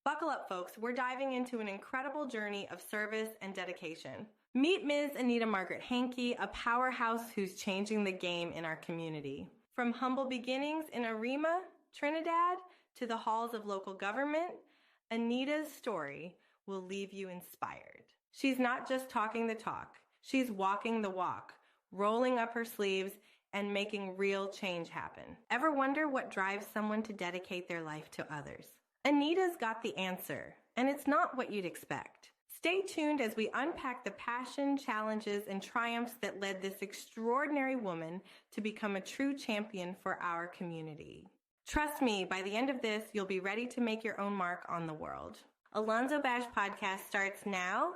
Buckle up, folks. We're diving into an incredible journey of service and dedication. Meet Ms. Anita Margaret Hankey, a powerhouse who's changing the game in our community. From humble beginnings in Arima, Trinidad, to the halls of local government, Anita's story will leave you inspired. She's not just talking the talk. She's walking the walk, rolling up her sleeves, and making real change happen. Ever wonder what drives someone to dedicate their life to others? Anita's got the answer, and it's not what you'd expect. Stay tuned as we unpack the passion, challenges, and triumphs that led this extraordinary woman to become a true champion for our community. Trust me, by the end of this, you'll be ready to make your own mark on the world. Alonzo Bash Podcast starts now.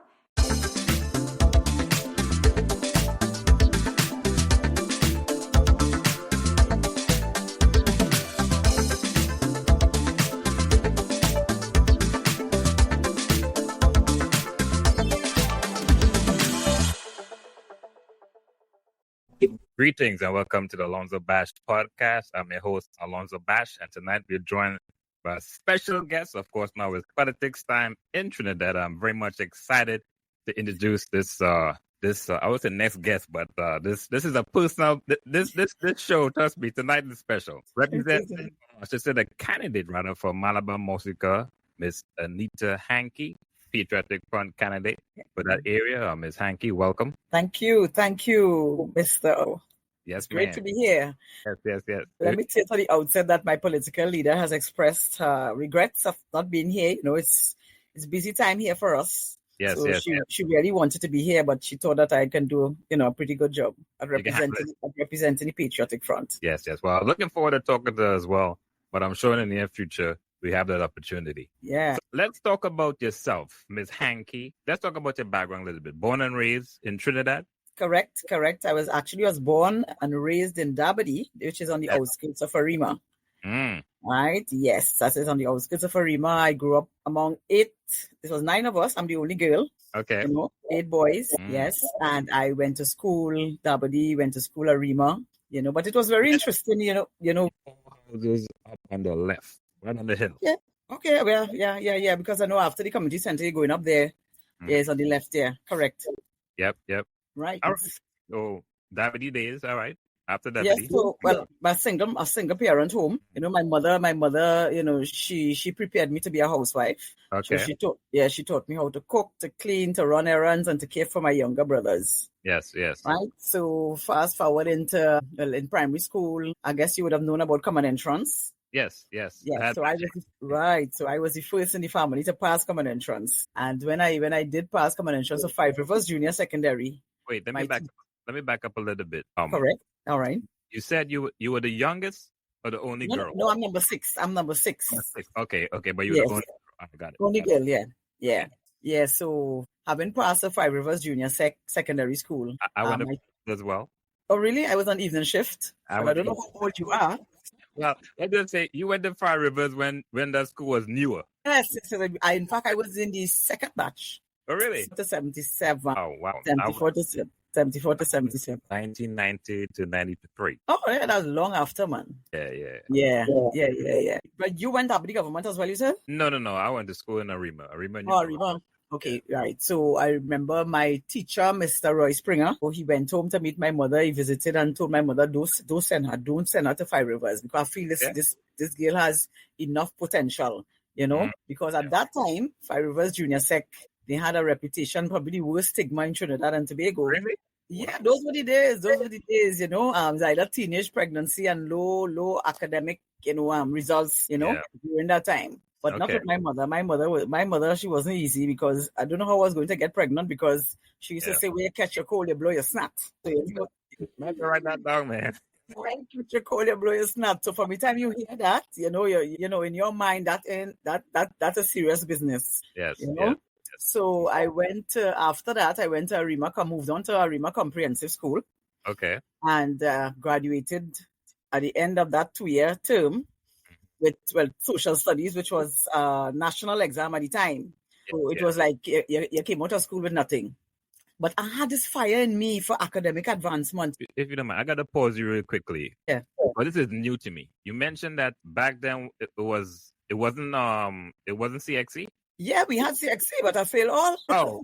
Greetings and welcome to the Alonzo Bash Podcast. I'm your host, Alonzo Bash, and tonight we're joined by a special guest. Of course, now it's politics time in Trinidad. I'm very much excited to introduce this. I would say next guest, but this is a personal. This show, trust me, tonight is special. Representing, I should say, the candidate rather for Malabar, Mausica, Miss Anita Hankey. Patriotic Front Candidate for that area. Ms. Hankey, welcome. Thank you, Mr. Yes, great to be here. Yes. Let me say to the outset that my political leader has expressed regrets of not being here. You know, it's busy time here for us. Yes. She really wanted to be here, but she thought that I can do, a pretty good job at representing the Patriotic Front. Yes. Well, looking forward to talking to her as well, but I'm sure in the near future we have that opportunity. Yeah. So let's talk about yourself, Ms. Hankey. Let's talk about your background a little bit. Born and raised in Trinidad? Correct. I was born and raised in Dabadi, which is on the outskirts of Arima. Right? Yes, that is on the outskirts of Arima. I grew up among 8. This was 9 of us. I'm the only girl. Okay. 8 boys. Yes. And I went to school, Dabadi, went to school Arima, but it was very interesting, Houses up on the left. Right on the hill. Yeah. Okay. Well, yeah. Because I know after the community center, you're going up there. Yes, on the left there. Correct. Yep. Right. All right. So, Davide days. All right. After that. Yes. So, a single parent home. My mother. She prepared me to be a housewife. Okay. So she taught me how to cook, to clean, to run errands, and to care for my younger brothers. Yes. Right. So fast forward into in primary school, I guess you would have known about common entrance. Yes. So I was the first in the family to pass common entrance. And when I did pass common entrance of 5 Rivers Junior Secondary. Wait, let me back up a little bit. Correct. All right. You said you were the youngest or the only girl? No, I'm number 6. Okay, but you were the only girl. I got it. Only girl, yeah. Yeah, so having passed the 5 Rivers Junior Secondary School. I went to as well. Oh, really? I was on evening shift. I don't know how old you are. Well, let's just say you went to 5 Rivers when that school was newer. Yes, so in fact, I was in the second batch. Oh, really? To 77. Oh, wow. 74 to 77. 1990 to 93. Oh, yeah, that was long after, man. Yeah. But you went up with the government as well, you said? No. I went to school in Arima. Arima. Okay, right. So I remember my teacher, Mr. Roy Springer. He went home to meet my mother. He visited and told my mother, don't send her to 5 Rivers because I feel this girl has enough potential, because at that time, 5 Rivers Junior Sec, they had a reputation, probably the worst stigma in Trinidad and Tobago. Really? Yeah, those were the days, it's either teenage pregnancy and low academic, results, during that time. But not with my mother. My mother, she wasn't easy because I don't know how I was going to get pregnant because she used to say, when you catch your cold, you blow your snot. So, Not to write that down, man. When you catch your cold, you blow your snot. So from the time you hear that, in your mind, that's a serious business. Yes. So I went after that. I went to Arima, moved on to Arima Comprehensive School. Okay. And graduated at the end of that 2-year term. With social studies, which was national exam at the time. So it was like you came out of school with nothing. But I had this fire in me for academic advancement. If you don't mind, I got to pause you real quickly. Yeah. But this is new to me. You mentioned that back then it was It wasn't CXC? Yeah, we had CXC, but I failed all. Oh.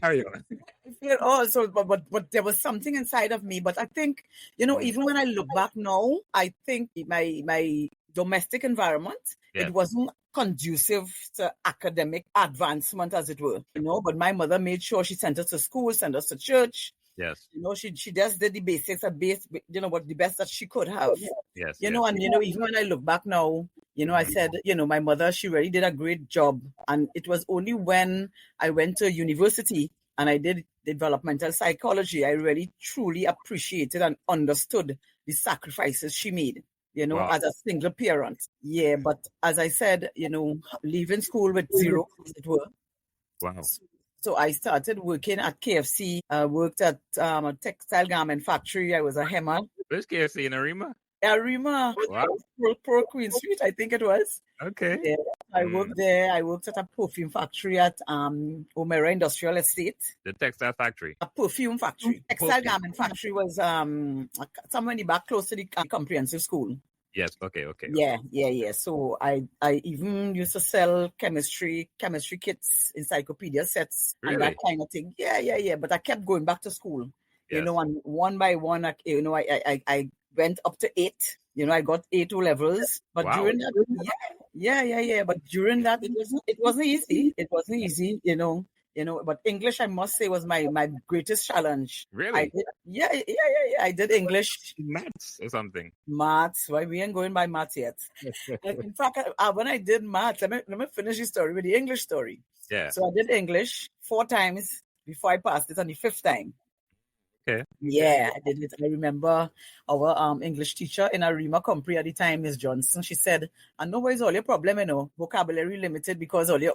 Carry on. I failed all. So, but there was something inside of me. But I think, even when I look back now, I think my domestic environment, it wasn't conducive to academic advancement, as it were. But my mother made sure she sent us to school, sent us to church. Yes. She just did the basics, what the best that she could have. Yes. And even when I look back now, I said, my mother, she really did a great job. And it was only when I went to university and I did developmental psychology, I really truly appreciated and understood the sacrifices she made, as a single parent. Yeah, but as I said, leaving school with zero, as it were. Wow. So I started working at KFC. I worked at a textile garment factory. I was a hemmer. Which KFC in Arima? Arima. Wow. Pro Queen Street, I think it was. Okay. Yeah, I worked there. I worked at a perfume factory at Omera Industrial Estate. The textile factory? A perfume factory. Textile garment factory was somewhere in the back, close to the comprehensive school. Yes. Okay. Yeah. So I even used to sell chemistry kits, encyclopedia sets, really? and that kind of thing. Yeah. But I kept going back to school, and one by one, I went up to 8. I got 8 levels. But during that, yeah. But during that, it wasn't easy. It wasn't easy, but English, I must say, was my greatest challenge. Really? I did English. Maths or something? Maths. Why we ain't going by maths yet. In fact, when I did maths, let me finish the story with the English story. Yeah. So I did English 4 times before I passed it on the 5th time. Okay. Yeah, I did it. I remember our English teacher in Arima Compre at the time, Miss Johnson. She said, "And no worries, all your problem, vocabulary limited because all your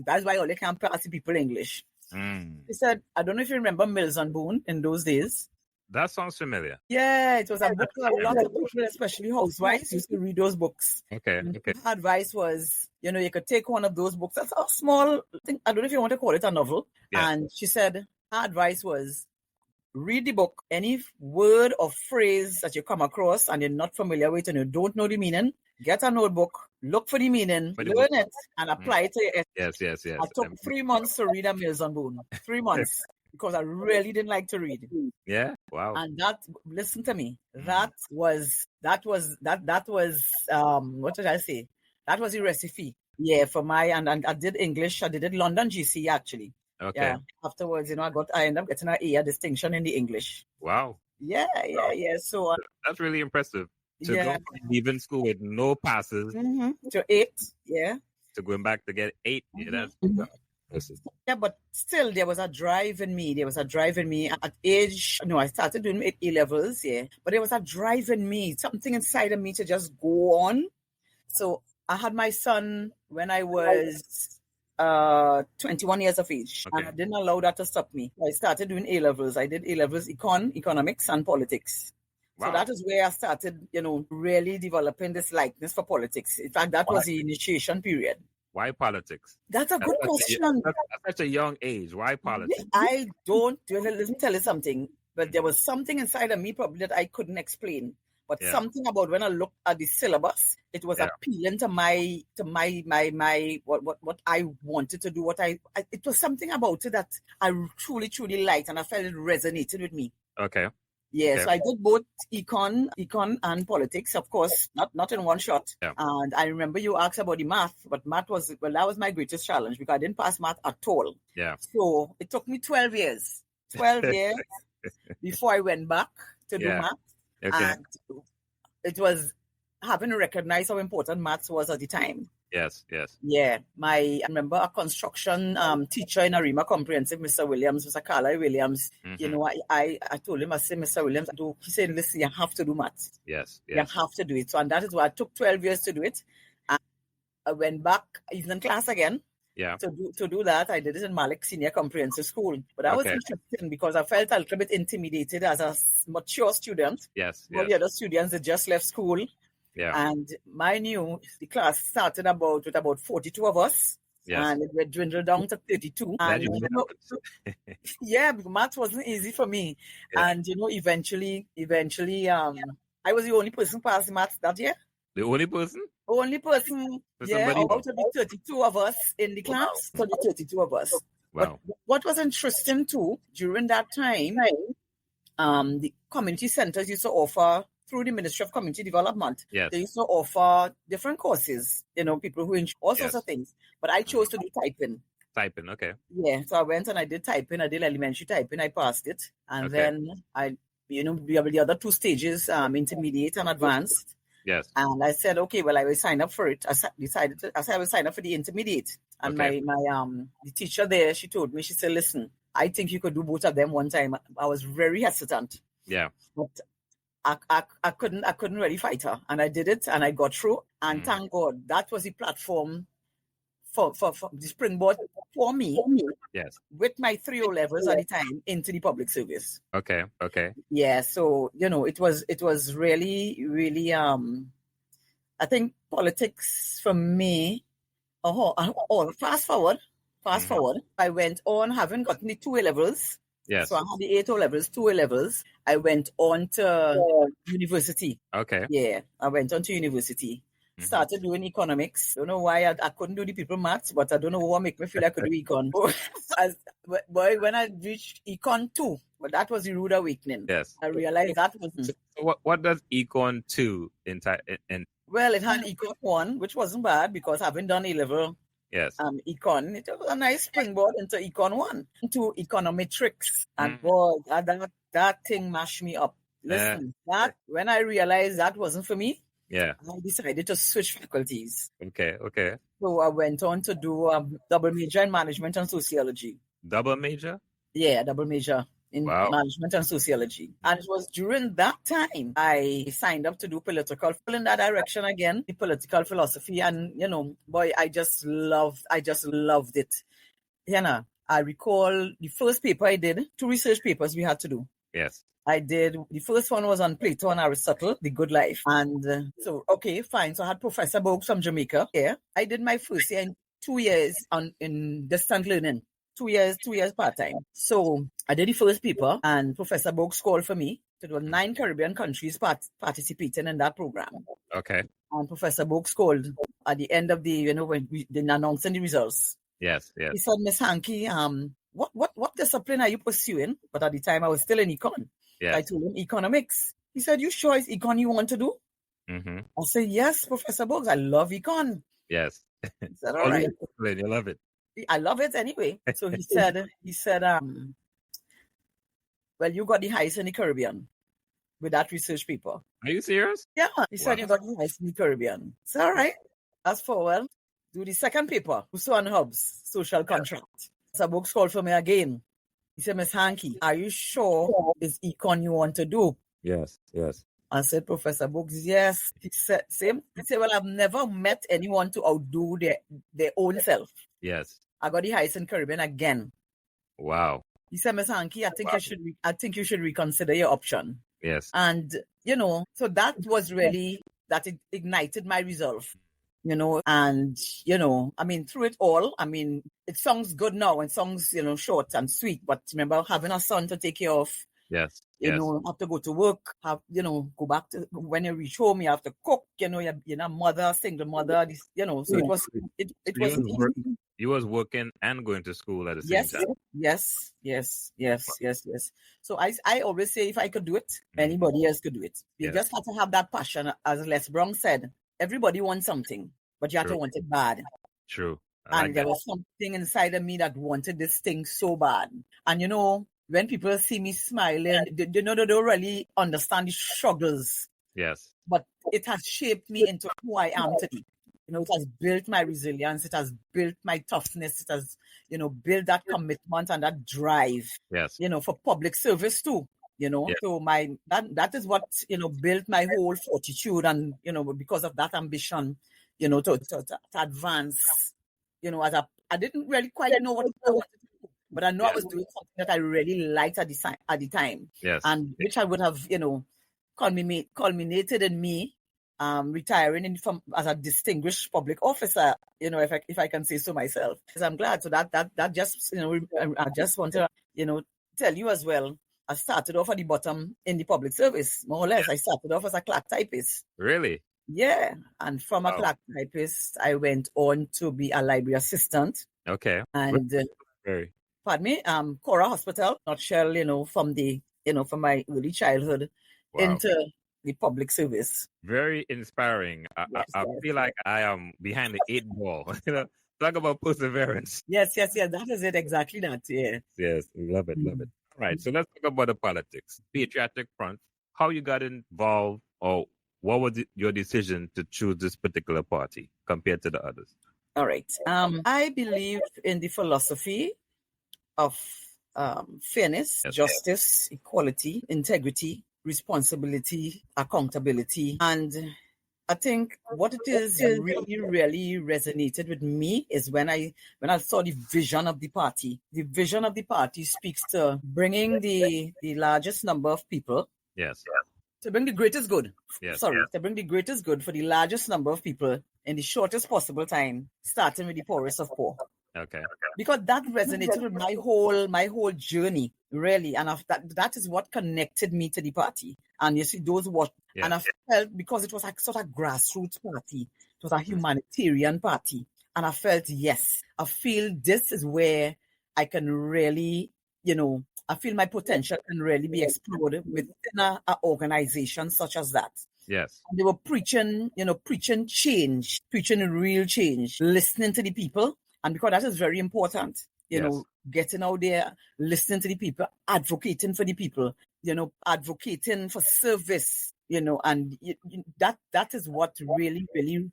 that's why all you can't pass the people English." She said, "I don't know if you remember Mills and Boone in those days." That sounds familiar. Yeah, it was a book that a lot of people, especially housewives, used to read those books. Okay. Her advice was, you could take one of those books. That's a small thing. I don't know if you want to call it a novel. Yeah. And she said, her advice was, read the book. Any word or phrase that you come across and you're not familiar with and you don't know the meaning, get a notebook, look for the meaning, learn it, and apply it to your essay. Yes. I took 3 months to read a Mills and Boone. 3 months. Because I really didn't like to read. Yeah. Wow. And listen to me. That was what did I say? That was the recipe. Yeah, for and I did English. I did it London GC actually. Okay. Yeah. Afterwards, I ended up getting an A distinction in the English. Wow. Yeah. So that's really impressive. To go from leaving school with no passes to 8. Yeah. To going back to get 8. Yeah, that's yeah, but still there was a drive in me. At age, I started doing A levels, but there was a drive in me, something inside of me to just go on. So I had my son when I was 21 years of age, and I didn't allow that to stop me. I started doing A levels. I did A levels economics and politics. Wow. So that is where I started, really developing this likeness for politics. In fact, that was the initiation period. Why politics? That's a good question. At such a young age, why politics? I don't. Let me tell you something. But there was something inside of me probably that I couldn't explain. But something about when I looked at the syllabus, it was appealing to my what I wanted to do. It was something about it that I truly, truly liked, and I felt it resonated with me. Okay. Yeah, so I did both econ and politics, of course, not in one shot. Yeah. And I remember you asked about the math, but math that was my greatest challenge because I didn't pass math at all. Yeah. So it took me 12 years before I went back to do math. Okay. And it was having to recognize how important maths was at the time. Yes. Yeah. I remember a construction teacher in Arima Comprehensive, Mr. Williams, Mr. Carlisle Williams. I told him, I said, Mr. Williams, he said, listen, you have to do maths. Yes. You have to do it. So, and that is why I took 12 years to do it. And I went back evening class again. Yeah. To do that, I did it in Malik Senior Comprehensive School. But that was interesting because I felt a little bit intimidated as a mature student. Yes. All the other students that just left school. Yeah. And the class started with about 42 of us. Yes. And it would dwindle down to 32. And, because math wasn't easy for me. Yeah. And, eventually, I was the only person passing maths that year. The only person? Only person, out of the 32 of us in the class, so the 32 of us. Wow. But what was interesting too, during that time, the community centers used to offer, through the Ministry of Community Development, they used to offer different courses, people who all sorts of things. But I chose to do typing. Typing, okay. Yeah, so I went and I did typing. I did elementary typing. I passed it. And then we have the other 2 stages, intermediate and advanced. Yes. And I said, okay, well, I will sign up for it. I said I will sign up for the intermediate. And my the teacher there, she told me, she said, listen, I think you could do both of them one time. I was very hesitant. Yeah. But I couldn't really fight her. And I did it and I got through. And thank God, that was the platform for the springboard for me. Yes. With my 3 O-levels at the time into the public service. Okay. Yeah, so it was really, really I think politics for me. Fast forward. I went on having gotten the 2 A-levels. Yes. So I had the 8 O-levels, 2 A-levels. I went on to university. Okay. Yeah, I went on to university. Started doing economics. Don't know why I couldn't do the people maths, but I don't know what make me feel I could do econ. Boy, when I reached econ 2, but that was the rude awakening. Yes. I realized that was... So what does econ 2 in? Well, it had econ 1, which wasn't bad because having done A-level econ, it was a nice springboard into econ 1, into econometrics. And boy, that thing mashed me up. Listen, when I realized that wasn't for me, I decided to switch faculties. Okay. So I went on to do a double major in management and sociology. Double major? Yeah, double major in management and sociology. And it was during that time I signed up to do political in that direction again, the political philosophy. And, boy, I just loved it. I recall the first paper I did, 2 research papers we had to do. Yes. I did. The first one was on Plato and Aristotle, The Good Life. And so I had Professor Bogues from Jamaica here. I did my first year in 2 years in distant learning. 2 years part-time. So I did the first paper and Professor Bogues called for me. There were 9 Caribbean countries participating in that program. Okay. And Professor Bogues called at the end of the, when we did announcing the results. Yes. He said, Miss Hankey, what discipline are you pursuing? But at the time I was still in econ. Yes. I told him economics. He said, you sure it's econ you want to do? Mm-hmm. I said, yes, Professor Bogues, I love econ. Yes. He said, all right. You love it. I love it anyway. So he said, well, you got the highest in the Caribbean with that research paper. Are you serious? Yeah. He said you got the highest in the Caribbean. It's all right. That's forward. Do the second paper, Rousseau and Hobbes, social contract. So Bogues called for me again. He said, Miss Hankey, are you sure it's econ you want to do? Yes. I said, Professor Bogues, yes. He said, well, I've never met anyone to outdo their own self. Yes. I got the highest in Caribbean again. Wow. He said, Miss Hankey, I think you should reconsider your option. Yes. And, so that was really, that it ignited my resolve. And, through it all, it sounds good now and sounds, short and sweet, but remember having a son to take care of. Yes. Have to go to work, go back to, when you reach home, you have to cook, you're a mother, single mother, so it was easy. You was working and going to school at the same time. Yes. So I always say if I could do it, anybody else could do it. You just have to have that passion. As Les Brown said, everybody wants something, but you have to want it bad. True. There was something inside of me that wanted this thing so bad. And when people see me smiling, they don't really understand the struggles. Yes. But it has shaped me into who I am today. It has built my resilience. It has built my toughness. It has, built that commitment and that drive. Yes. For public service too. Yes. So that is what, built my whole fortitude and, because of that ambition, to advance, I didn't really quite know what I wanted to do, but I know I was doing something that I really liked at the time. Yes. And which I would have, culminated in me retiring as a distinguished public officer, if I can say so myself. Because I'm glad. So that just, I just want to, tell you as well, I started off at the bottom in the public service, more or less. I started off as a clerk typist. Really? Yeah. And from a clerk typist, I went on to be a library assistant. Okay. And, pardon me, Cora Hospital, nutshell, from my early childhood into the public service. Very inspiring. I feel like I am behind the 8 ball. Talk about perseverance. Yes. That is it. Exactly that. Yeah. Yes. Love it. All right. So let's talk about the politics. Patriotic Front. How you got involved, or what was your decision to choose this particular party compared to the others? All right. I believe in the philosophy of fairness, justice, equality, integrity, responsibility, accountability. And I think what it is really, really resonated with me is when I saw the vision of the party. The vision of the party speaks to bringing the largest number of people. Yes. To bring the greatest good. Yes. To bring the greatest good for the largest number of people in the shortest possible time, starting with the poorest of poor. Okay. Because that resonated with my whole journey, really, and that is what connected me to the party. And you see, and I felt, because it was like sort of grassroots party, it was a humanitarian party, and I felt, yes, I feel this is where I can really, I feel my potential can really be explored within an organization such as that. Yes. And they were preaching change, preaching real change, listening to the people. And because that is very important, getting out there, listening to the people, advocating for the people, advocating for service, and that is what really, really,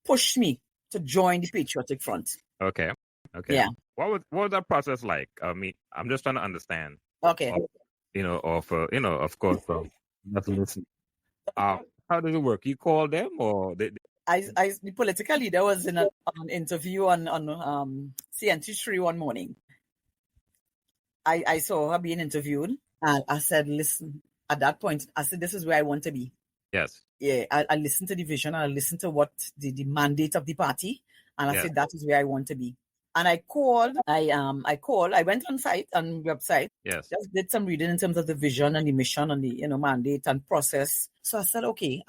pushed me to join the Patriotic Front. Okay. Yeah. What was that process like? I mean, I'm just trying to understand. Okay. Of course, not to listen. How does it work? You call them, or they... the political leader was in an interview on CNT3 one morning. I saw her being interviewed, and I said, listen, at that point, I said, this is where I want to be. Yes. Yeah, I listened to the vision, and I listened to what the mandate of the party, and I said, that is where I want to be. And I called, I went on website, just did some reading in terms of the vision and the mission and the, mandate and process. So I said, okay,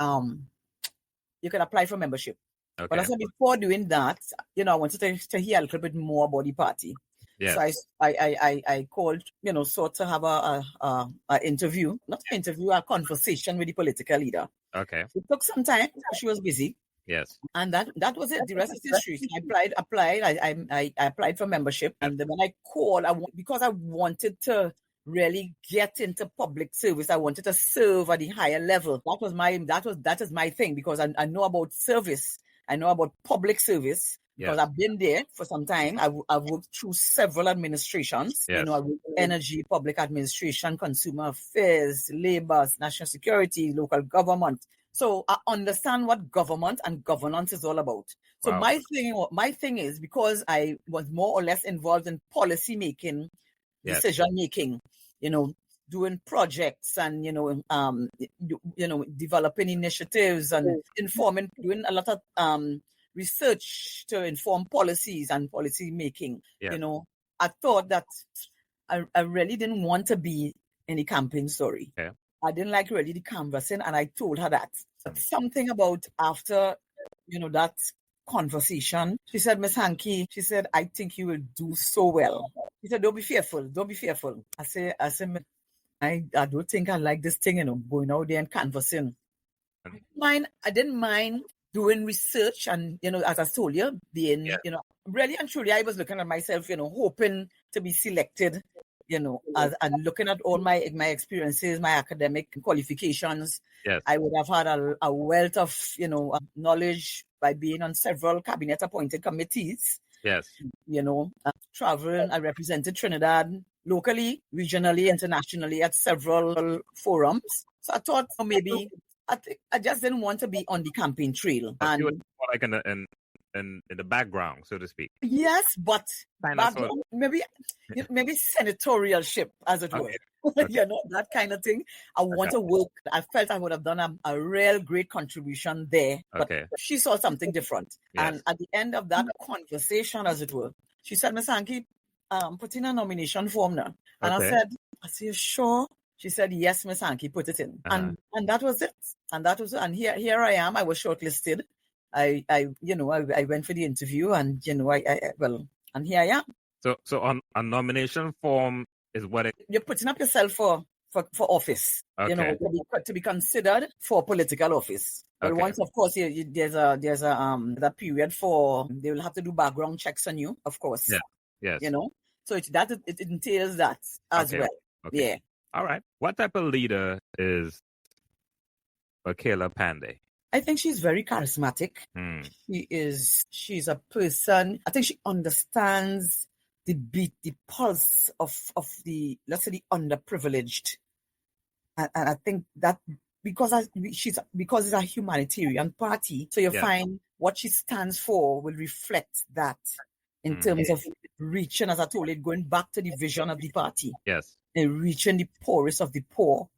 you can apply for membership. Okay. But I said, before doing that, I wanted to hear a little bit more about the party. Yes. So I called, sought to have a interview, not an interview, a conversation with the political leader. Okay. It took some time because she was busy. Yes. And that was it. The rest is history. I applied. I applied for membership. And then when I called, because I wanted to really get into public service, I wanted to serve at the higher level. That is my thing, because I know about service. I know about public service. Because I've been there for some time. I've worked through several administrations. Yes. I worked in energy, public administration, consumer affairs, labor, national security, local government. So I understand what government and governance is all about. So my thing is, because I was more or less involved in policy making, decision making, doing projects and developing initiatives and doing a lot of research to inform policies and policy making. I thought that I really didn't want to be in the campaign story. Yeah. I didn't like really the canvassing, and I told her that. But something about after, that conversation, she said, Miss Hankey, she said, I think you will do so well. She said, don't be fearful. I said, I don't think I like this thing, going out there and canvassing. I didn't mind doing research and, as I told you, being, really and truly, I was looking at myself, hoping to be selected, and looking at all my experiences, my academic qualifications. Yes. I would have had a wealth of, knowledge by being on several cabinet appointed committees. Yes. Traveling, I represented Trinidad locally, regionally, internationally at several forums. So I thought maybe I just didn't want to be on the campaign trail. And you were more like in the background, so to speak. Yes, but maybe senatorialship, as it were. Okay. That kind of thing. I want to work. I felt I would have done a real great contribution there. But she saw something different. Yes. And at the end of that conversation, as it were, she said, Ms. Hankey, put in a nomination form now. And I said, I said, you sure? She said, yes, Miss Hankey, put it in. And that was it. And here I am. I was shortlisted. I went for the interview, and and here I am. So on a nomination form is what you're putting up yourself for office. Okay. To be considered for political office. But once, of course, there's a period for they will have to do background checks on you, of course. Yeah. Yes. So it entails that as well. Okay. Yeah. All right. What type of leader is Kayla Pandey? I think she's very charismatic. She's a person, I think she understands the beat, the pulse of the, let's say, the underprivileged. And I think that because it's a humanitarian party, so you find what she stands for will reflect that in terms of reaching, as I told you, going back to the vision of the party. Yes. And reaching the poorest of the poor.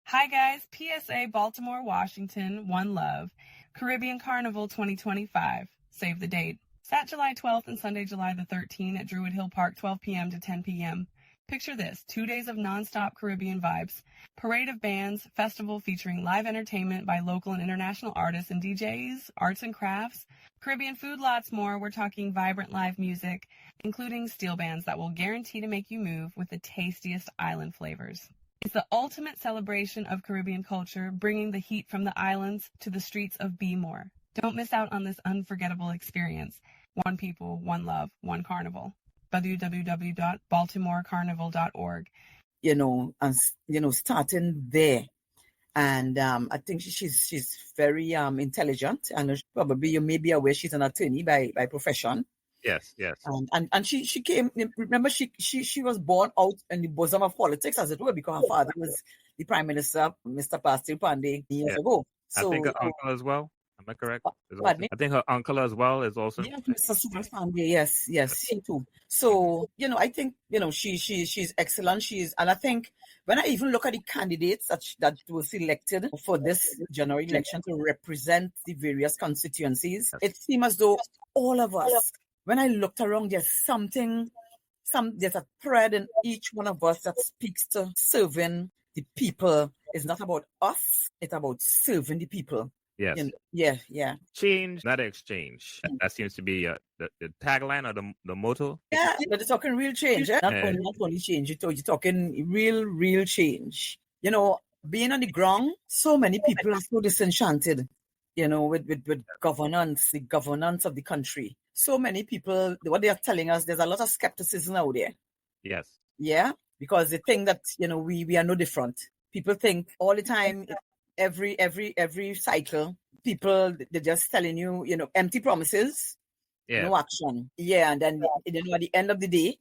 Hi guys, PSA Baltimore, Washington, One Love, Caribbean Carnival 2025. Save the date. Sat July 12th and Sunday, July the 13th at Druid Hill Park, 12 p.m. to 10 p.m. Picture this, 2 days of non-stop Caribbean vibes. Parade of bands, festival featuring live entertainment by local and international artists and DJs, arts and crafts, Caribbean food, lots more. We're talking vibrant live music, including steel bands that will guarantee to make you move with the tastiest island flavors. It's the ultimate celebration of Caribbean culture, bringing the heat from the islands to the streets of Be-More. Don't miss out on this unforgettable experience. One people, one love, one carnival. www.baltimorecarnival.org. Starting there. And I think she's very intelligent, and probably you may be aware she's an attorney by profession. Yes. And she came. Remember, she was born out in the bosom of politics, as it were, because her father was the Prime Minister, Mr. Patriotic Pandey, years ago. So, I think her uncle as well. Am I correct? I think her uncle as well is also. Yeah, Mr. Pandey. Yes, he too. So I think she's excellent. And I think when I even look at the candidates that were selected for this general election to represent the various constituencies, it seems as though all of us. When I looked around, there's a thread in each one of us that speaks to serving the people. It's not about us, it's about serving the people. Yes. Yeah. Change, not exchange. That seems to be the tagline or the motto. Yeah, but you're talking real change. Not only change, you're talking real change. Being on the ground, so many people are so disenchanted, with governance, the governance of the country. So many people, what they are telling us, there's a lot of skepticism out there. Yes. Yeah, because they think that, we are no different. People think all the time, every cycle, people, they're just telling you, empty promises, no action. Yeah, and then, at the end of the day,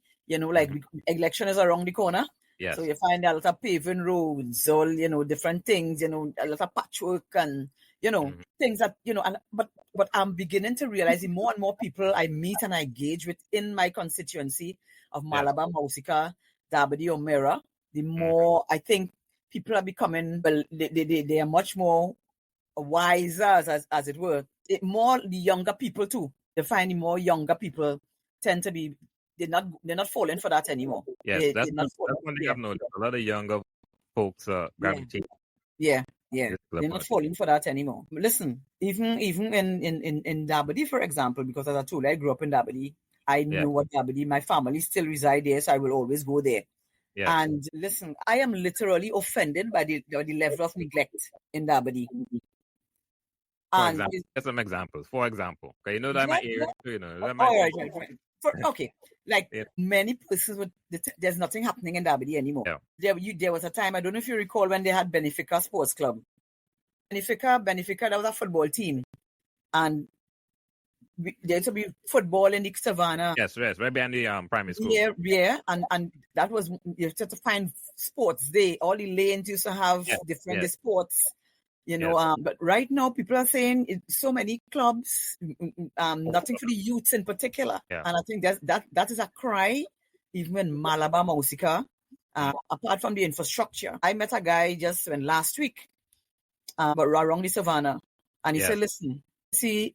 election is around the corner. Yes. So you find a lot of paving roads, all, different things, a lot of patchwork and, things that, but I'm beginning to realize the more and more people I meet and I engage with in my constituency of Malabar, Mausica, Dabadi, or Mira, the more I think people are becoming, they are much more wiser, as it were. More the younger people too. They find the more younger people tend to be, they're not falling for that anymore. Yes, that's one thing I've noticed. A lot of younger folks gravitate. Yeah. They're not falling for that anymore. Listen, even in Dabadi, for example, because as I told you, I grew up in Dabadi. I knew what Dabadi, my family still reside there, so I will always go there. Yes. And listen, I am literally offended by the level of neglect in Dabadi. Get some examples. For example, okay, that my area, right. Many places, there's nothing happening in Dabadi anymore. Yeah. There was a time, I don't know if you recall, when they had Benefica Sports Club. Benefica, that was a football team. And there used to be football in the savannah. Yes, right behind the primary school. Yeah, and that was, you had to find sports day. All the lanes used to have different sports. But right now people are saying so many clubs, nothing for the youths in particular. Yeah. And I think that is a cry, even in Malabar, Mausica, apart from the infrastructure. I met a guy just last week, but around the savannah, and he said, listen, see,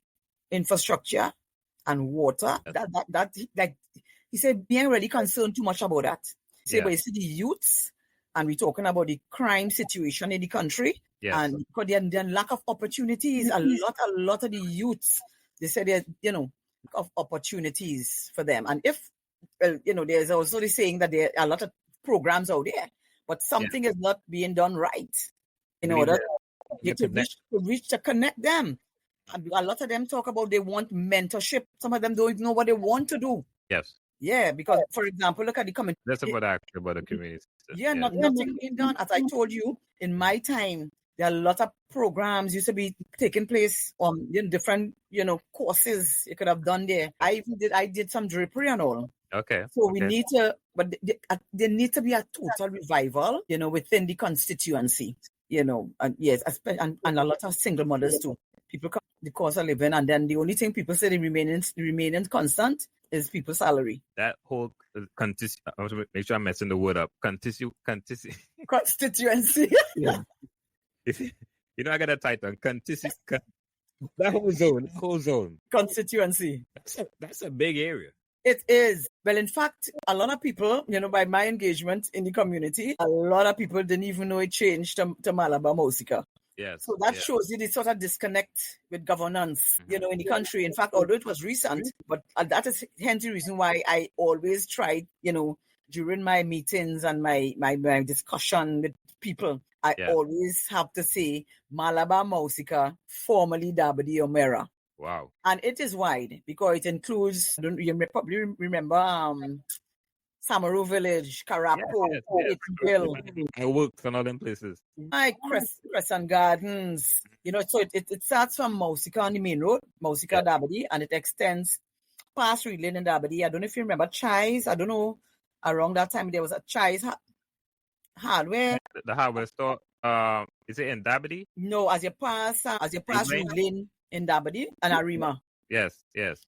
infrastructure and water. That like he said, we ain't really concerned too much about that. He said, but you see the youths, and we're talking about the crime situation in the country, and because there are lack of opportunities. A lot of the youths, they said, of opportunities for them. And if there's also the saying that there are a lot of programs out there, but something is not being done right in order to connect them. And a lot of them talk about they want mentorship. Some of them don't even know what they want to do. Yes. Yeah, because, for example, look at the community. That's about the community. Yeah, nothing being done. As I told you, in my time, there are a lot of programs used to be taking place on different, courses you could have done there. I did some drapery and all. Okay. So we need to, but there needs to be a total revival, within the constituency, and yes, and a lot of single mothers too. People come the cost of living, and then the only thing people say remaining constant is people's salary. That whole I want to make sure I'm messing the word up. Constituency. Yeah. I got a title. That whole zone. Constituency. That's a big area. It is. Well, in fact, a lot of people, by my engagement in the community, a lot of people didn't even know it changed to Malabar Mausica. Yes. So that shows you the sort of disconnect with governance, in the country. In fact, although it was recent, but that is hence the reason why I always tried, during my meetings and my discussion with people, I always have to say Malabar Mausica, formerly Dabadi Omera. Wow. And it is wide because it includes, you probably remember Samaru Village, Karapo, Hill. I worked in all them places. Like Crescent Gardens. So it starts from Mausica on the main road, Mausica Dabadi, and it extends past Reedlin and Dabadi. I don't know if you remember Chai's. I don't know. Around that time, there was a Chai's hardware. The hardware store, is it in Dabadi? No, as you pass Reedlin in Dabadi and Arima. Yes.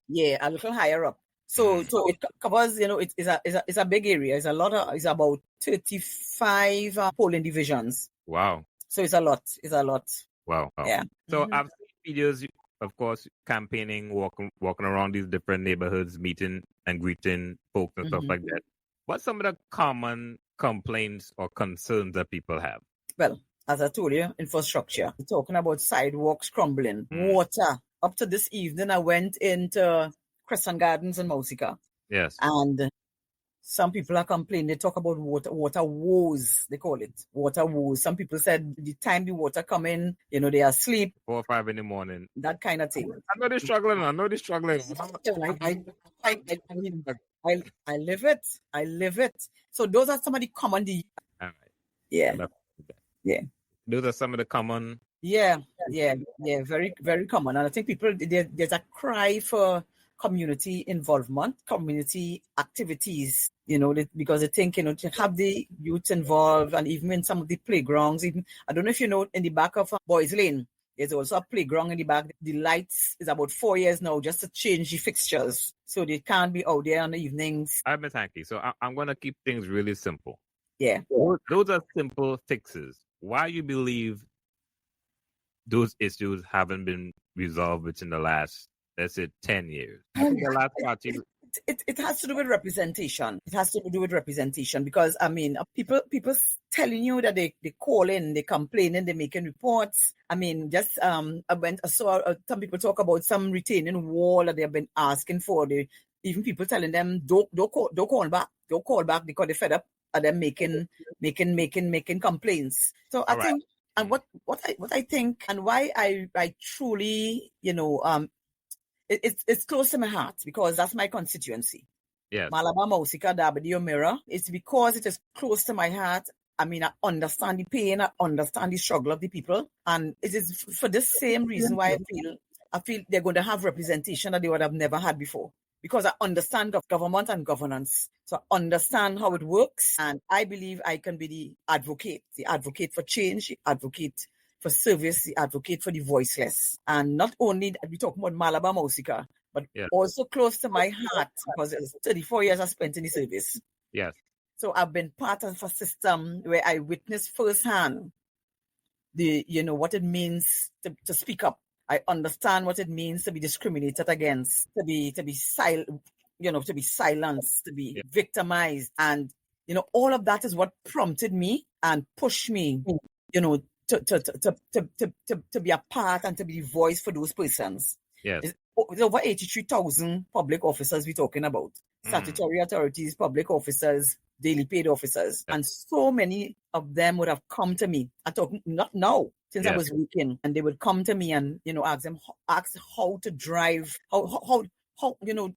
Yeah, a little higher up. So it covers, it's a big area. It's about 35 polling divisions. Wow. So it's a lot. Wow. Yeah. So I've seen videos, of course, campaigning, walking around these different neighborhoods, meeting and greeting folks and stuff like that. What's some of the common complaints or concerns that people have? Well, as I told you, infrastructure. We're talking about sidewalks crumbling, water. Up to this evening, I went into Crescent Gardens in Mausica. Yes. And some people are complaining. They talk about water woes, they call it. Water woes. Some people said the time the water come in, they are asleep. 4 or 5 in the morning. That kind of thing. I know they're struggling. I live it. So those are some of the common. All right. Yeah. Those are some of the common. Yeah. Very, very common. And I think people, there's a cry for community involvement, community activities, because they think, to have the youth involved, and even in some of the playgrounds, even, I don't know if you know, in the back of Boys Lane, there's also a playground in the back. The lights is about 4 years now just to change the fixtures. So they can't be out there in the evenings. I'm Ms. Hankey. So I'm going to keep things really simple. Yeah. Those are simple fixes. Why you believe those issues haven't been resolved within the last, let's say, 10 years? I think the last party. It has to do with representation. It has to do with representation because, people telling you that they call in, they complaining, they're making reports. I saw some people talk about some retaining wall that they've been asking for. Even people telling them, don't call back because they're fed up of them making complaints. So I think, and what I think, and why I truly, it's close to my heart because that's my constituency. Yes. Malabar Mausica Dabadi Omera. It's because it is close to my heart. I understand the pain, I understand the struggle of the people. And it is for this same reason why I feel they're going to have representation that they would have never had before. Because I understand government and governance. So I understand how it works. And I believe I can be the advocate for change, the advocate for service, the advocate for the voiceless. And not only we talk about Malabar Mausica, but also close to my heart because it's 34 years I spent in the service. Yes. So I've been part of a system where I witnessed firsthand what it means to speak up I understand what it means to be discriminated against, to be silenced, to be victimized. And, all of that is what prompted me and pushed me, to be a part and to be the voice for those persons. Yes. It's over 83,000 public officers we're talking about. Statutory authorities, public officers, daily paid officers. And so many of them would have come to me. I'm talking not now, since I was working, and they would come to me and, ask how to drive, how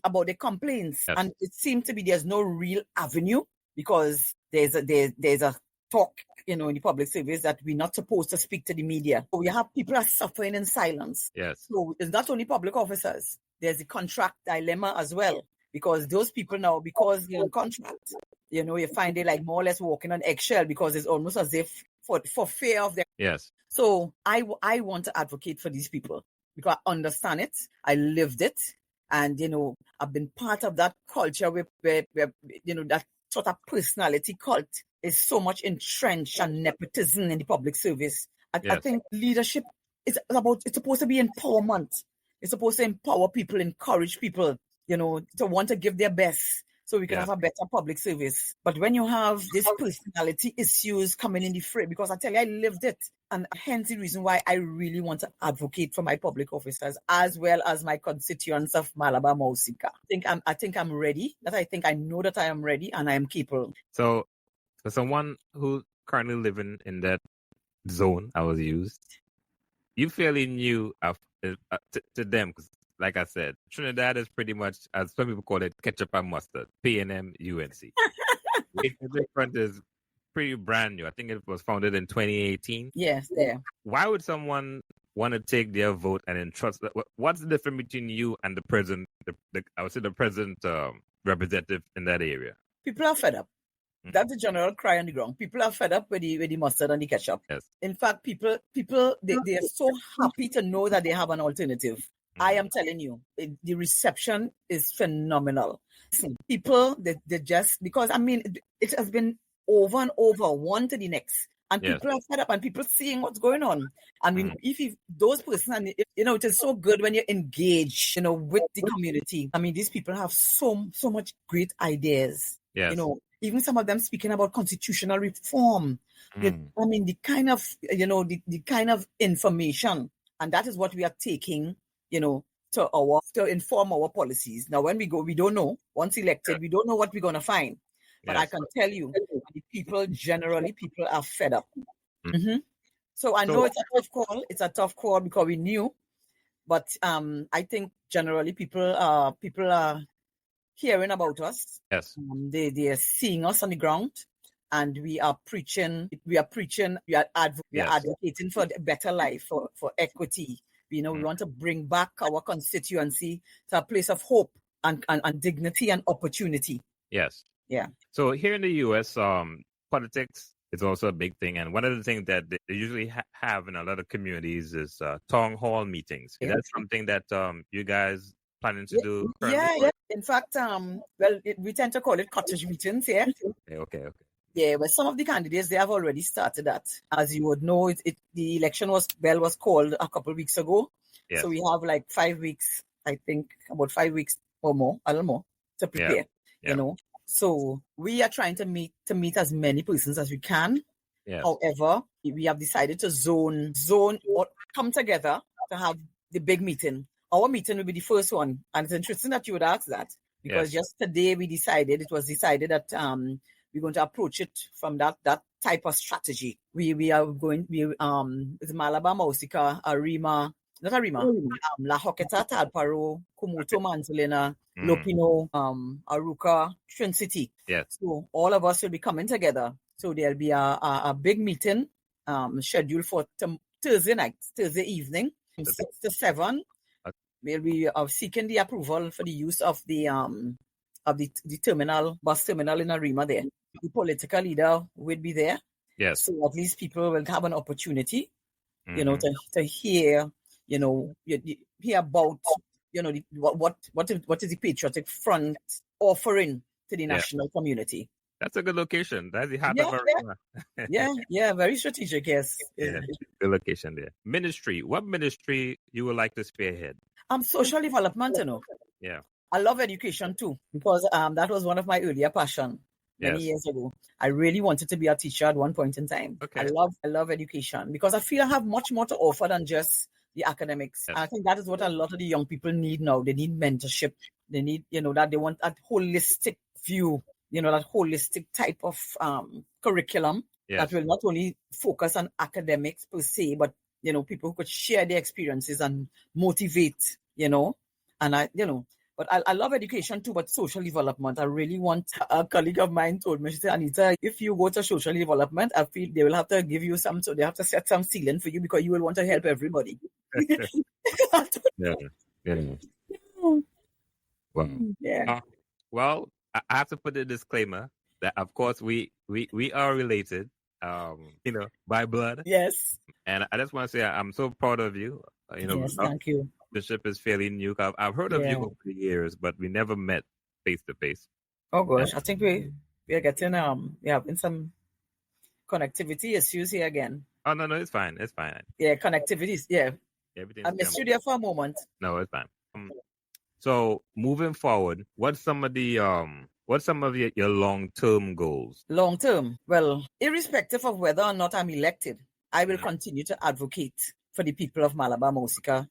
about their complaints. Yes. And it seemed to be there's no real avenue, because there's a talk, in the public service that we're not supposed to speak to the media. So we have people are suffering in silence. Yes. So it's not only public officers. There's the contract dilemma as well, because those people now, because they're in contract, you find they like more or less walking on eggshell, because it's almost as if for fear of them. Yes. So I want to advocate for these people, because I understand it. I lived it. And, I've been part of that culture where that sort of personality cult is so much entrenched, and nepotism in the public service. I think leadership it's supposed to be empowerment. It's supposed to empower people, encourage people, to want to give their best, so we can have a better public service. But when you have these personality issues coming in the fray, because I tell you, I lived it, and hence the reason why I really want to advocate for my public officers as well as my constituents of Malabar, Mausica. I think I'm ready. I know that I am ready and I am capable. So, for someone who's currently living in that zone I was used, you fairly new to them, because like I said, Trinidad is pretty much, as some people call it, ketchup and mustard, PNM UNC. The front is pretty brand new. I think it was founded in 2018. Yes, there. Why would someone want to take their vote and entrust? What's the difference between you and the president? I would say the president representative in that area. People are fed up. That's the general cry on the ground. People are fed up with the mustard and the ketchup. Yes. In fact, people they are so happy to know that they have an alternative. I am telling you, the reception is phenomenal. People, they just, because it has been over and over, one to the next. And people are fed up, and people seeing what's going on. If those persons, it is so good when you engage, with the community. These people have so much great ideas. Yes. Even some of them speaking about constitutional reform. The kind of, the kind of information, and that is what we are taking, to inform our policies. Now, when we go, we don't know. Once elected, we don't know what we're going to find. But I can tell you, the people are fed up. So I know it's a tough call. It's a tough call because we knew. But I think generally people are hearing about us. Yes. They are seeing us on the ground, and we are preaching. We are advocating for a better life, for equity. We want to bring back our constituency to a place of hope and dignity and opportunity. Yes. Yeah. So here in the U.S., politics is also a big thing. And one of the things that they usually have in a lot of communities is town hall meetings. Is that something that you guys planning to do? Yeah. In fact, we tend to call it cottage meetings here. Okay. Yeah, but some of the candidates, they have already started that. As you would know, the election was called a couple of weeks ago. Yes. So we have like 5 weeks, I think, about 5 weeks or more, a little more, to prepare, So we are trying to meet as many persons as we can. Yes. However, we have decided to zone or come together to have the big meeting. Our meeting will be the first one. And it's interesting that you would ask that, because just today it was decided that we're going to approach it from that type of strategy. We are going, it's Malabar, Mausica, La Hoqueta, Talparo, Kumuto, Manzalina, Lopino, Aruca, Trin City. Yes. So all of us will be coming together. So there'll be a big meeting scheduled for Thursday evening, from 6 to 7. We'll be seeking the approval for the use of the bus terminal in Arima there. The political leader will be there. Yes. So at least people will have an opportunity, to hear, hear about, what is the Patriotic Front offering to the national community. That's a good location. That's the heart Yeah, of Arizona. yeah, very strategic, yes. Yeah, good location there. Ministry. What ministry you would like to spearhead? Social development, Yeah. I love education too, because that was one of my earlier passion many years ago. I really wanted to be a teacher at one point in time. Okay. I love education because I feel I have much more to offer than just the academics. Yes. And I think that is what a lot of the young people need now. They need mentorship. They need, that they want that holistic view, that holistic type of curriculum that will not only focus on academics per se, but, people who could share their experiences and motivate, and but I love education too, but social development. I really want, a colleague of mine told me, she said, Anita, if you go to social development, I feel they will have to give you so they have to set some ceiling for you because you will want to help everybody. Yeah. Wow. Yeah. Well, I have to put a disclaimer that, of course, we are related, by blood. Yes. And I just want to say I'm so proud of you. Yes, thank you. The ship is fairly new. I've heard of you over the years, but we never met face to face. Oh gosh, I think we are getting we're having some connectivity issues here again. Oh no, it's fine. It's fine. Yeah, connectivity. Yeah. Everything's I missed you there for a moment. No, it's fine. So moving forward, what's some of your long-term goals? Long term, well, irrespective of whether or not I'm elected, I will continue to advocate for the people of Malabar, Mausica,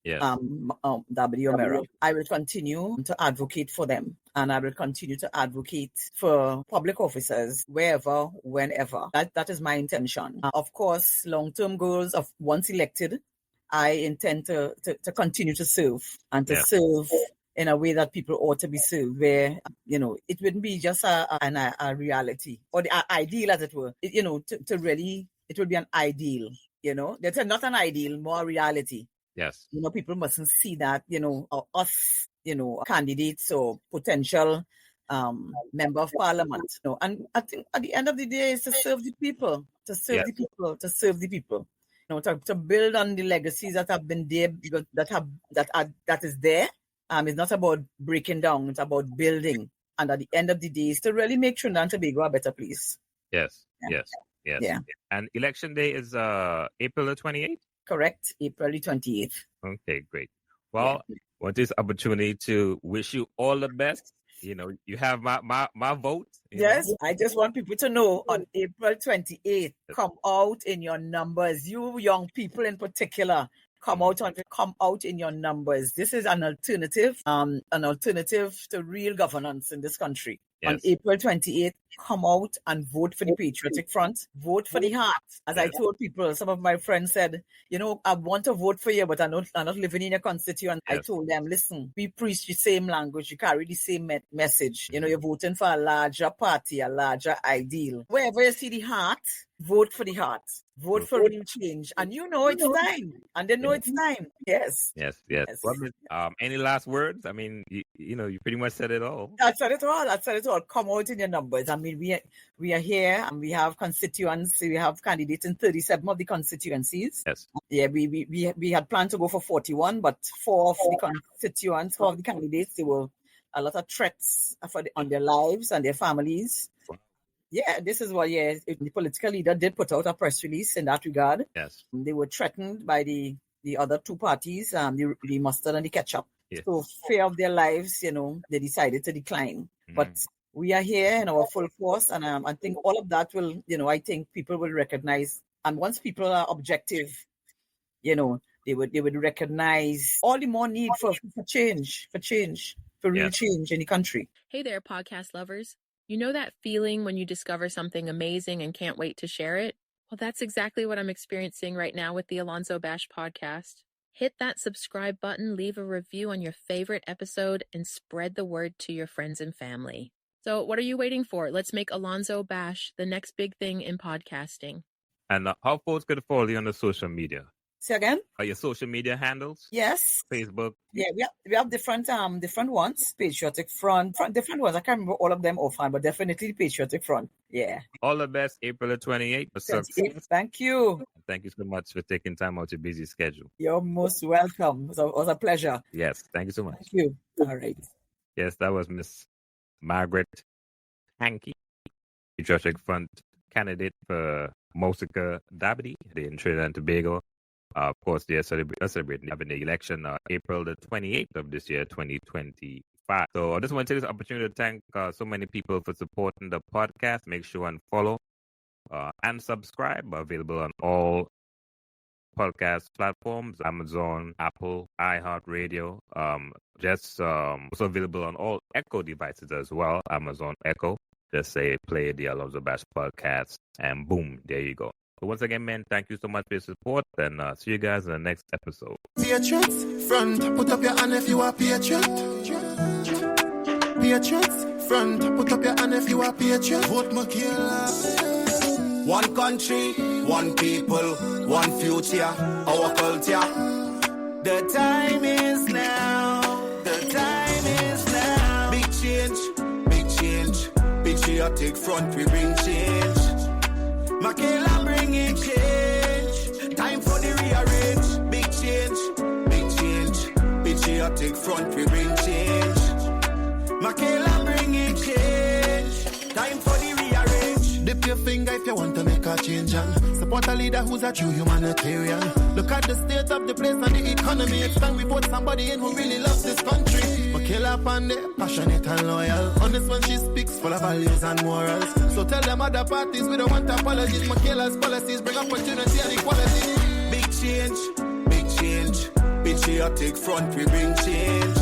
W. I will continue to advocate for them, and I will continue to advocate for public officers wherever, whenever. That is my intention. Of course, long-term goals of once elected, I intend to continue to serve and to serve in a way that people ought to be served, where, it wouldn't be just a reality or the ideal, as it were. To really, it would be an ideal, That's not an ideal, more a reality. Yes. People mustn't see that, us, candidates or potential member of parliament. And I think at the end of the day, it's to serve the people, to serve the people. To build on the legacies that have been there, that is there. It's not about breaking down; it's about building. And at the end of the day, it's to really make Trinidad and Tobago a better place. Yes. Yeah. And election day is April the 28th. Correct, April the 28th. Okay, great. Well, I want this opportunity to wish you all the best. You have my vote. Yes, I just want people to know on April 28th, come out in your numbers. You young people in particular, come out in your numbers. This is an alternative to real governance in this country. Yes. On April 28th, come out and vote for the Patriotic Front. Vote for the heart. As I told people, some of my friends said, I want to vote for you, but I'm not living in your constituent. Yes. I told them, listen, we preach the same language. You carry the same message. You're voting for a larger party, a larger ideal. Wherever you see the heart, vote for the heart. Vote for real change. And it's time. And they know it's time. Yes. Yes. Well, any last words? I mean, you pretty much said it all. I said it all. Come out in your numbers. I mean, we are here and we have constituents. We have candidates in 37 of the constituencies. Yes. Yeah, we had planned to go for 41, but 4 of the candidates, there were a lot of threats on their lives and their families. Yeah, this is what, the political leader did put out a press release in that regard. Yes. They were threatened by the other two parties, the mustard and the ketchup. Yes. So fear of their lives, they decided to decline. But we are here in our full force, and I think all of that will, I think people will recognize. And once people are objective, they would recognize all the more need for change, for real change in the country. Hey there, podcast lovers. You know that feeling when you discover something amazing and can't wait to share it? Well, that's exactly what I'm experiencing right now with the Alonzo Bash podcast. Hit that subscribe button, leave a review on your favorite episode, and spread the word to your friends and family. So what are you waiting for? Let's make Alonzo Bash the next big thing in podcasting. And how folks could follow you on the social media? Say again? Are your social media handles? Yes. Facebook? Yeah, we have different ones. Patriotic Front, different ones. I can't remember all of them offhand, but definitely Patriotic Front. Yeah. All the best, April the 28th. Thank you. Thank you so much for taking time out your busy schedule. You're most welcome. It was a pleasure. Yes, thank you so much. Thank you. All right. Yes, that was Miss Margaret Hankey, Patriotic Front Candidate for Mausica in Trinidad and Tobago. Of course, they are celebrating having the election April the 28th of this year, 2025. So I just want to take this opportunity to thank so many people for supporting the podcast. Make sure and follow and subscribe. Available on all podcast platforms, Amazon, Apple, iHeartRadio. Also available on all Echo devices as well, Amazon Echo. Just say play the Alonzo Bash podcast and boom, there you go. So once again, man, thank you so much for your support and see you guys in the next episode. Patriots, front, put up your hand if you are patriot. Patriots, front, put up your hand if you are patriot. Vote Makela. One country, one people, one future, our culture. The time is now. The time is now. Big change, big change. Patriotic Front, we bring change. Makela bringing change. Time for the rearrange. Big change, big change. Patriotic Front, we bring change. Makela bringing change. Time for the rearrange. Dip your finger if you want to make a change and support a leader who's a true humanitarian. Look at the state of the place and the economy. It's time we put somebody in who really loves this country. Makela Pandey, passionate and loyal. Honest when she speaks, full of values and morals. So tell them other parties we don't want apologies. Makela's policies bring opportunity and equality. Big change, big change. Patriotic Front, we bring change.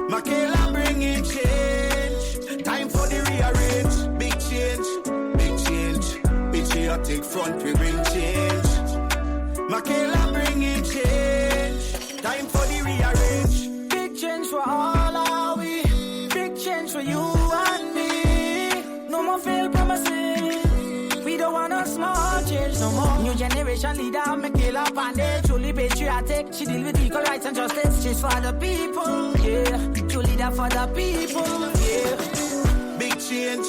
Makela bringing change. Time for the rearrange. Big change, big change. Patriotic Front, we bring change. Makela bringing change. Time for the rearrange. Big change for all are we. Big change for you and me. No more failed promises. We don't want a small change no more. New generation leader, Makela Pandey, truly patriotic. She deal with equal rights and justice. She's for the people, yeah. True leader for the people, yeah. Big change,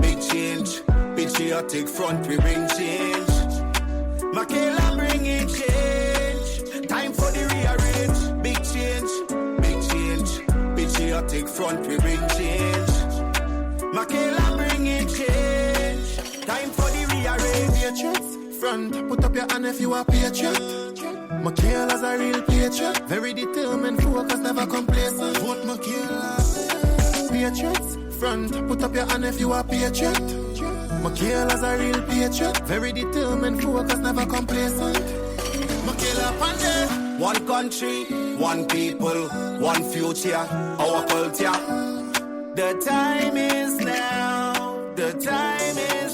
big change. Patriotic Front, we bring change. Makela bringing change. Time for the rearrange. Big change, big change. Patriotic Front, we bring change. Makela bringing change. Time for the rearrange. Patriots, front, put up your hand if you are patriot. Makela's a real patriot. Very determined, focused, never complacent. Vote Makela. Patriots, front, put up your hand if you are patriot. Makela's a real patriot. Very determined, focused, never complacent. Makela Pandey. One country, one people, one future, our culture. The time is now. The time is